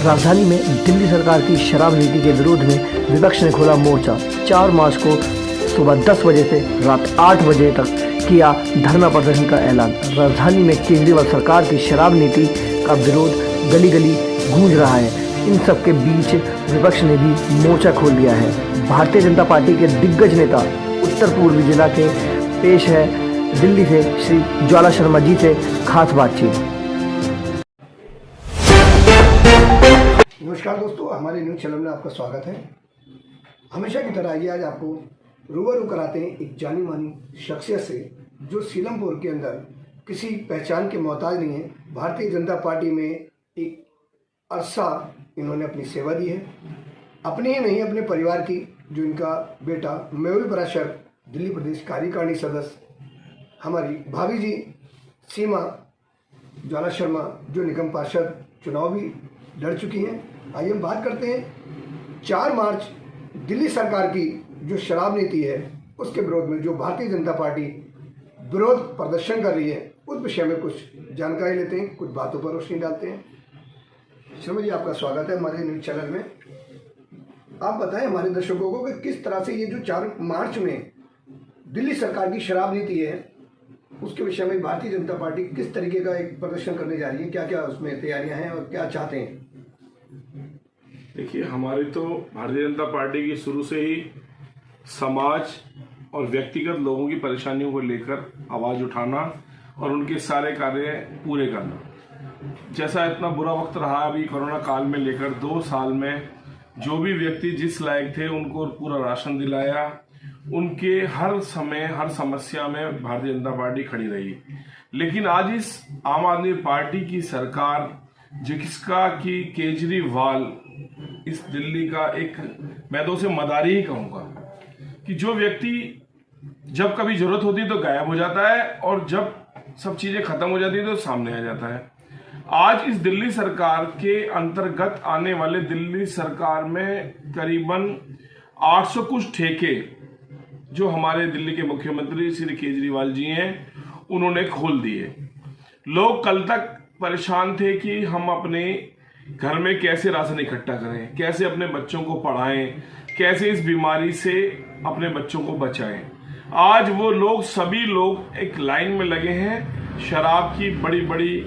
राजधानी में दिल्ली सरकार की शराब नीति के विरोध में विपक्ष ने खोला मोर्चा। 4 मार्च को सुबह 10 बजे से रात 8 बजे तक किया धरना प्रदर्शन का ऐलान। राजधानी में केजरीवाल सरकार की शराब नीति का विरोध गली गली गूंज रहा है। इन सब के बीच विपक्ष ने भी मोर्चा खोल दिया है। भारतीय जनता पार्टी के दिग्गज नेता उत्तर पूर्वी जिला के पेश है दिल्ली से श्री ज्वाला शर्मा जी से खास बातचीत। नमस्कार दोस्तों, हमारे न्यूज़ चैनल में आपका स्वागत है। हमेशा की तरह आइए आज आपको रूबरू कराते हैं एक जानी मानी शख्सियत से जो सीलमपुर के अंदर किसी पहचान के मोहताज नहीं है। भारतीय जनता पार्टी में एक अरसा इन्होंने अपनी सेवा दी है, अपने ही नहीं अपने परिवार की। जो इनका बेटा मेहुल पराशर दिल्ली प्रदेश कार्यकारिणी सदस्य, हमारी भाभी जी सीमा ज्वाला शर्मा जो निगम पार्षद चुनाव भी लड़ चुकी हैं। आइए हम बात करते हैं 4 मार्च दिल्ली सरकार की जो शराब नीति है उसके विरोध में जो भारतीय जनता पार्टी विरोध प्रदर्शन कर रही है उस विषय में कुछ जानकारी लेते हैं, कुछ बातों पर रोशनी डालते हैं। शर्मा जी, आपका स्वागत है हमारे न्यूज़ चैनल में। आप बताएं हमारे दर्शकों को कि किस तरह से ये जो 4 मार्च में दिल्ली सरकार की शराब नीति है उसके विषय में भारतीय जनता पार्टी किस तरीके का एक प्रदर्शन करने जा रही है, क्या क्या उसमें तैयारियां हैं और क्या चाहते हैं? देखिए, हमारी तो भारतीय जनता पार्टी की शुरू से ही समाज और व्यक्तिगत लोगों की परेशानियों को लेकर आवाज उठाना और उनके सारे कार्य पूरे करना। जैसा इतना बुरा वक्त रहा अभी कोरोना काल में लेकर 2 साल में, जो भी व्यक्ति जिस लायक थे उनको पूरा राशन दिलाया। उनके हर समय हर समस्या में भारतीय जनता पार्टी खड़ी रही। लेकिन आज इस आम आदमी पार्टी की सरकार जिसका कि केजरीवाल इस दिल्ली का एक, मैं तो उसे मदारी ही कहूंगा, कि जो व्यक्ति जब कभी जरूरत होती है तो गायब हो जाता है और जब सब चीजें खत्म हो जाती है तो सामने आ जाता है। आज इस दिल्ली सरकार के अंतर्गत आने वाले दिल्ली सरकार में करीबन 800 कुछ ठेके जो हमारे दिल्ली के मुख्यमंत्री श्री केजरीवाल जी हैं उन्होंने खोल दिए। लोग कल तक परेशान थे कि हम अपने घर में कैसे राशन इकट्ठा करें, कैसे अपने बच्चों को पढ़ाएं, कैसे इस बीमारी से अपने बच्चों को बचाएं। आज वो लोग सभी लोग एक लाइन में लगे हैं। शराब की बड़ी बड़ी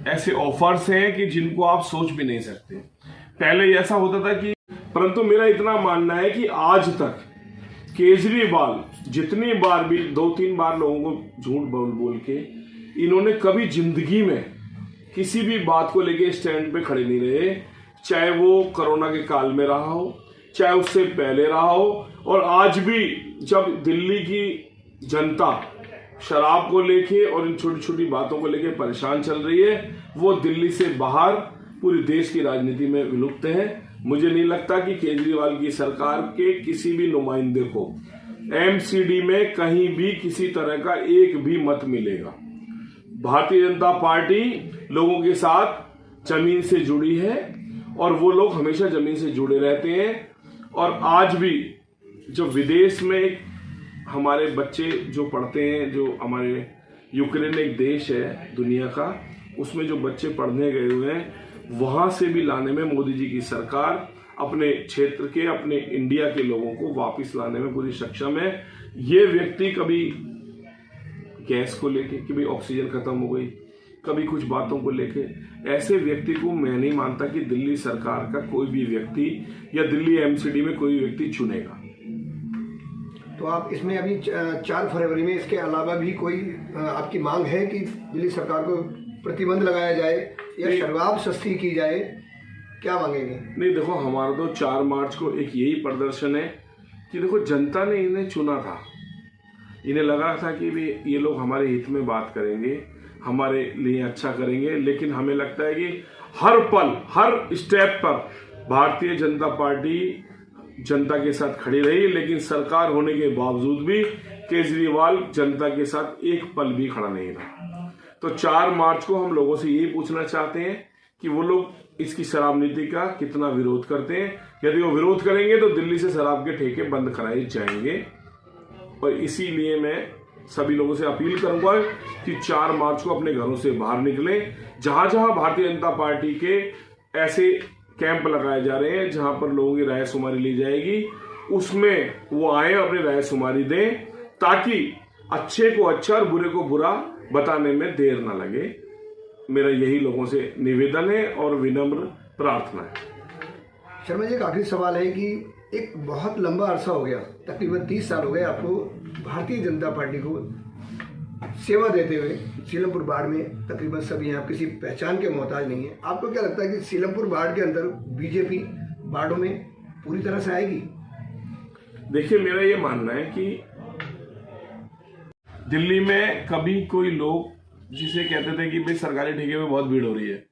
ऐसे ऑफर्स हैं कि जिनको आप सोच भी नहीं सकते। पहले ऐसा होता था कि, परंतु मेरा इतना मानना है कि आज तक केजरीवाल जितनी बार भी 2-3 बार लोगों को झूठ बोल के इन्होंने कभी जिंदगी में किसी भी बात को लेके स्टैंड पे खड़े नहीं रहे। चाहे वो कोरोना के काल में रहा हो, चाहे उससे पहले रहा हो, और आज भी जब दिल्ली की जनता शराब को लेके और इन छोटी छोटी बातों को लेके परेशान चल रही है, वो दिल्ली से बाहर पूरे देश की राजनीति में विलुप्त है। मुझे नहीं लगता कि केजरीवाल की सरकार के किसी भी नुमाइंदे को एमसीडी में कहीं भी किसी तरह का एक भी मत मिलेगा। भारतीय जनता पार्टी लोगों के साथ जमीन से जुड़ी है और वो लोग हमेशा जमीन से जुड़े रहते हैं। और आज भी जब विदेश में हमारे बच्चे जो पढ़ते हैं, जो हमारे यूक्रेन एक देश है दुनिया का, उसमें जो बच्चे पढ़ने गए हुए हैं, वहां से भी लाने में मोदी जी की सरकार अपने क्षेत्र के, अपने इंडिया के लोगों को वापस लाने में पूरी सक्षम है। ये व्यक्ति कभी गैस को लेके, कभी ऑक्सीजन खत्म हो गई, कभी कुछ बातों को लेके, ऐसे व्यक्ति को मैं नहीं मानता कि दिल्ली सरकार का कोई भी व्यक्ति या दिल्ली एमसीडी में कोई व्यक्ति चुनेगा। तो आप इसमें अभी 4 फरवरी में इसके अलावा भी कोई आपकी मांग है कि दिल्ली सरकार को प्रतिबंध लगाया जाए या शराब सस्ती की जाए, क्या मांगेंगे? नहीं, देखो, हमारा तो 4 मार्च को एक यही प्रदर्शन है कि देखो, जनता ने इन्हें चुना था। इन्हें लगा था कि ये लोग हमारे हित में बात करेंगे, हमारे लिए अच्छा करेंगे। लेकिन हमें लगता है कि हर पल हर स्टेप पर भारतीय जनता पार्टी जनता के साथ खड़ी रही, लेकिन सरकार होने के बावजूद भी केजरीवाल जनता के साथ एक पल भी खड़ा नहीं रहा। तो 4 मार्च को हम लोगों से यही पूछना चाहते हैं कि वो लोग इसकी शराब नीति का कितना विरोध करते हैं। यदि वो विरोध करेंगे तो दिल्ली से शराब के ठेके बंद कराए जाएंगे। और इसीलिए मैं सभी लोगों से अपील करूंगा कि 4 मार्च को अपने घरों से बाहर निकलें। जहां जहां भारतीय जनता पार्टी के ऐसे कैंप लगाए जा रहे हैं जहां पर लोगों की राय शुमारी ली जाएगी। उसमें वो आए अपनी राय शुमारी दें ताकि अच्छे को अच्छा और बुरे को बुरा बताने में देर ना लगे। मेरा यही लोगों से निवेदन है और विनम्र प्रार्थना है। शर्मा जी, एक आखिरी सवाल है कि एक बहुत लंबा अरसा हो गया, तकरीबन 30 साल हो गए आपको भारतीय जनता पार्टी को सेवा देते हुए। सीलमपुर बाढ़ में तकरीबन सभी यहाँ किसी पहचान के मोहताज नहीं है। आपको क्या लगता है कि सीलमपुर बाढ़ के अंदर बीजेपी बाढ़ों में पूरी तरह से आएगी? देखिए, मेरा ये मानना है कि दिल्ली में कभी कोई लोग जिसे कहते थे कि भाई सरकारी ठेके में बहुत भीड़ हो रही है,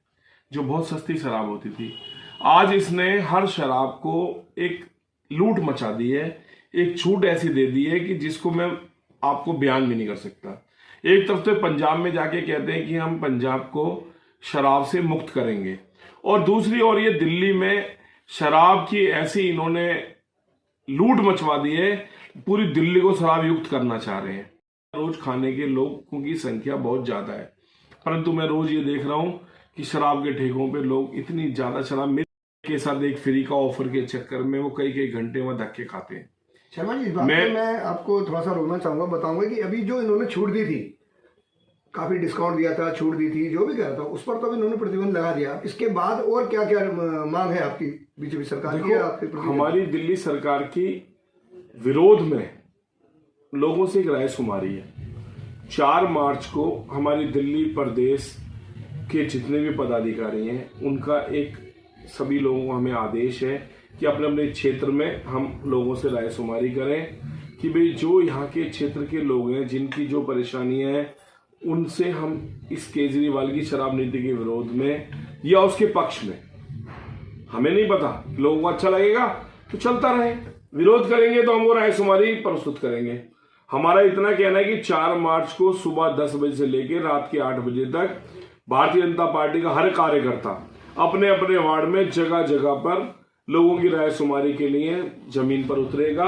जो बहुत सस्ती शराब होती थी, आज इसने हर शराब को एक लूट मचा दी है, एक छूट ऐसी दे दी है कि जिसको मैं आपको बयान भी नहीं कर सकता। एक तरफ तो पंजाब में जाके कहते हैं कि हम पंजाब को शराब से मुक्त करेंगे, और दूसरी ओर ये दिल्ली में शराब की ऐसी इन्होंने लूट मचवा दी है, पूरी दिल्ली को शराब युक्त करना चाह रहे हैं। रोज खाने के लोगों की संख्या बहुत ज्यादा है, परंतु मैं रोज ये देख रहा हूं कि शराब के ठेकों पे लोग इतनी ज्यादा शराब मेरे के साथ एक फ्री का ऑफर के चक्कर में वो कई घंटे में धक्के खाते हैं। शर्मा जी, इस बात में मैं आपको थोड़ा सा रोकना चाहूंगा, बताऊंगा कि अभी जो इन्होंने छूट दी थी, काफी डिस्काउंट दिया था, छूट दी थी, जो भी कह रहा था, उस पर तो अभी इन्होंने प्रतिबंध लगा दिया। इसके बाद और क्या क्या मांग है आपकी बीजेपी सरकार की? आपकी हमारी दिल्ली सरकार की विरोध में लोगों से एक राय शुमारी है। 4 मार्च को हमारी दिल्ली प्रदेश के जितने भी पदाधिकारी हैं उनका एक सभी लोगों को हमें आदेश है कि अपने अपने क्षेत्र में हम लोगों से राय शुमारी करें कि भाई जो यहाँ के क्षेत्र के लोग हैं जिनकी जो परेशानियां हैं उनसे हम इस केजरीवाल की शराब नीति के विरोध में या उसके पक्ष में, हमें नहीं पता, लोगों को अच्छा लगेगा तो चलता रहे, विरोध करेंगे तो हम वो राय शुमारी प्रस्तुत करेंगे। हमारा इतना कहना है कि 4 मार्च को सुबह 10 बजे से लेकर रात के 8 बजे तक भारतीय जनता पार्टी का हर कार्यकर्ता अपने अपने वार्ड में जगह जगह पर लोगों की राय शुमारी के लिए जमीन पर उतरेगा।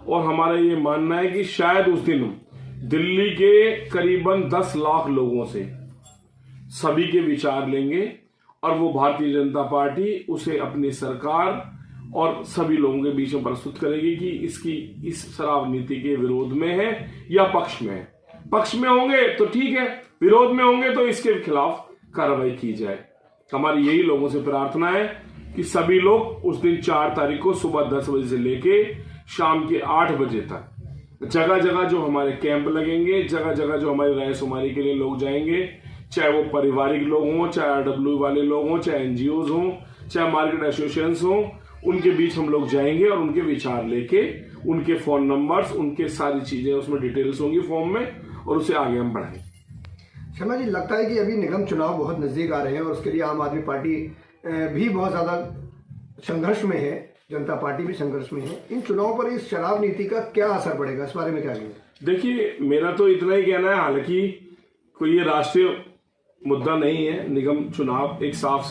और हमारा ये मानना है कि शायद उस दिन दिल्ली के करीबन 10 लाख लोगों से सभी के विचार लेंगे और वो भारतीय जनता पार्टी उसे अपनी सरकार और सभी लोगों के बीच में प्रस्तुत करेगी कि इसकी इस शराब नीति के विरोध में है या पक्ष में है। पक्ष में होंगे तो ठीक है, विरोध में होंगे तो इसके खिलाफ कार्रवाई की जाए। हमारी यही लोगों से प्रार्थना है कि सभी लोग उस दिन 4 तारीख को सुबह 10 बजे से लेके शाम के 8 बजे तक जगह जगह जो हमारे कैंप लगेंगे, जगह जगह जो हमारी राय शुमारी के लिए लोग जाएंगे, चाहे वो पारिवारिक लोग हों, चाहे आरडब्ल्यू वाले लोग हों, चाहे एनजीओज हों, चाहे मार्केट एसोसिएशंस हों, उनके बीच हम लोग जाएंगे और उनके विचार लेके उनके फोन नंबर्स, उनके सारी चीजें उसमें डिटेल्स होंगी फॉर्म में, और उसे आगे हम बढ़ाएंगे। शर्मा जी, लगता है कि अभी निगम चुनाव बहुत नजदीक आ रहे हैं और उसके लिए आम आदमी पार्टी भी बहुत ज्यादा संघर्ष में है, जनता पार्टी भी संघर्ष में है। इन चुनावों पर इस शराब नीति का क्या असर पड़ेगा, इस बारे में क्या कहना है? देखिए, मेरा तो इतना ही कहना है, हालांकि कोई ये राष्ट्रीय मुद्दा नहीं है, निगम चुनाव एक साफ